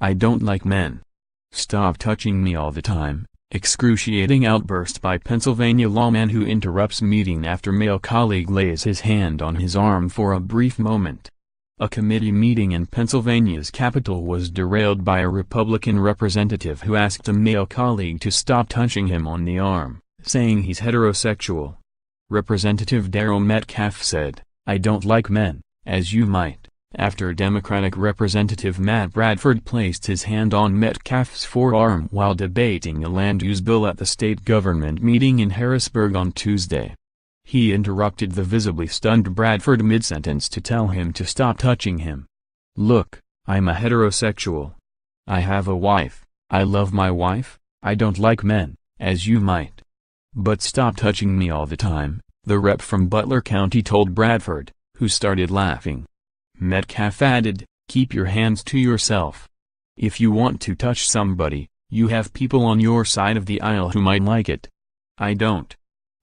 I don't like men. Stop touching me all the time. Excruciating outburst by Pennsylvania lawman who interrupts meeting after male colleague lays his hand on his arm for a brief moment. A committee meeting in Pennsylvania's capital was derailed by a Republican representative who asked a male colleague to stop touching him on the arm, saying he's heterosexual. Representative Daryl Metcalfe said, "I don't like men, as you might," after Democratic Representative Matt Bradford placed his hand on Metcalfe's forearm while debating a land use bill at the state government meeting in Harrisburg on Tuesday. He interrupted the visibly stunned Bradford mid-sentence to tell him to stop touching him. "Look, I'm a heterosexual. I have a wife, I love my wife, I don't like men, as you might. But stop touching me all the time," the rep from Butler County told Bradford, who started laughing. Metcalfe added, "Keep your hands to yourself. If you want to touch somebody, you have people on your side of the aisle who might like it. I don't."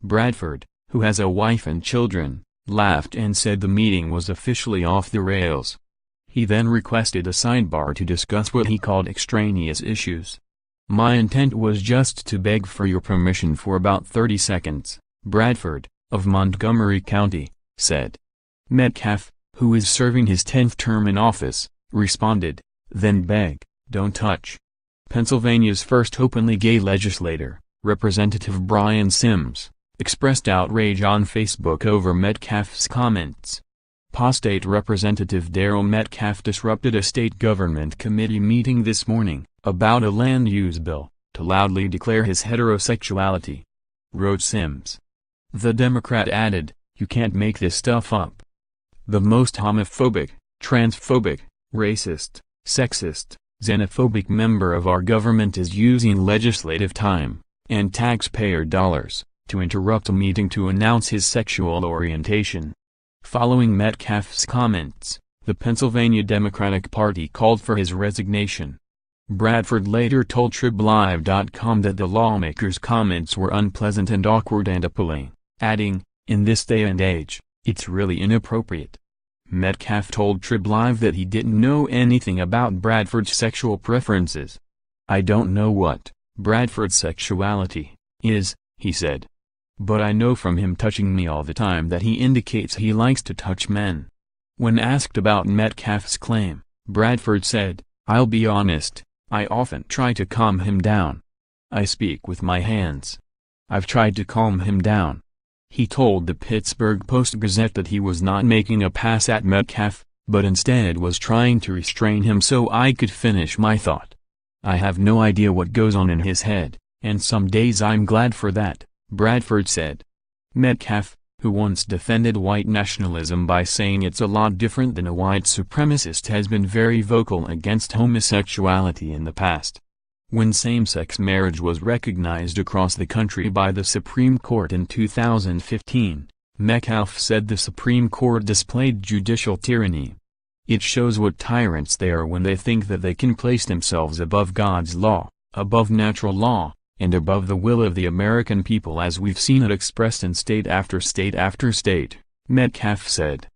Bradford, who has a wife and children, laughed and said the meeting was officially off the rails. He then requested a sidebar to discuss what he called extraneous issues. "My intent was just to beg for your permission for about 30 seconds, Bradford, of Montgomery County, said. Metcalfe, who is serving his 10th term in office, responded, "Then beg, don't touch." Pennsylvania's first openly gay legislator, Representative Brian Sims, expressed outrage on Facebook over Metcalfe's comments. State Representative Daryl Metcalfe disrupted a state government committee meeting this morning, about a land use bill, to loudly declare his heterosexuality. Wrote Sims. The Democrat added, "You can't make this stuff up. The most homophobic, transphobic, racist, sexist, xenophobic member of our government is using legislative time, and taxpayer dollars, to interrupt a meeting to announce his sexual orientation." Following Metcalfe's comments, the Pennsylvania Democratic Party called for his resignation. Bradford later told TribLive.com that the lawmaker's comments were unpleasant and awkward and appalling, adding, "In this day and age, it's really inappropriate." Metcalfe told TribLive that he didn't know anything about Bradford's sexual preferences. "I don't know what Bradford's sexuality is," he said. "But I know from him touching me all the time that he indicates he likes to touch men." When asked about Metcalfe's claim, Bradford said, "I'll be honest, I often try to calm him down. I speak with my hands. I've tried to calm him down." He told the Pittsburgh Post-Gazette that he was not making a pass at Metcalfe, but instead was trying to restrain him so I could finish my thought. "I have no idea what goes on in his head, and some days I'm glad for that," Bradford said. Metcalfe, who once defended white nationalism by saying it's a lot different than a white supremacist, has been very vocal against homosexuality in the past. When same-sex marriage was recognized across the country by the Supreme Court in 2015, Metcalfe said the Supreme Court displayed judicial tyranny. "It shows what tyrants they are when they think that they can place themselves above God's law, above natural law, and above the will of the American people as we've seen it expressed in state after state after state," Metcalfe said.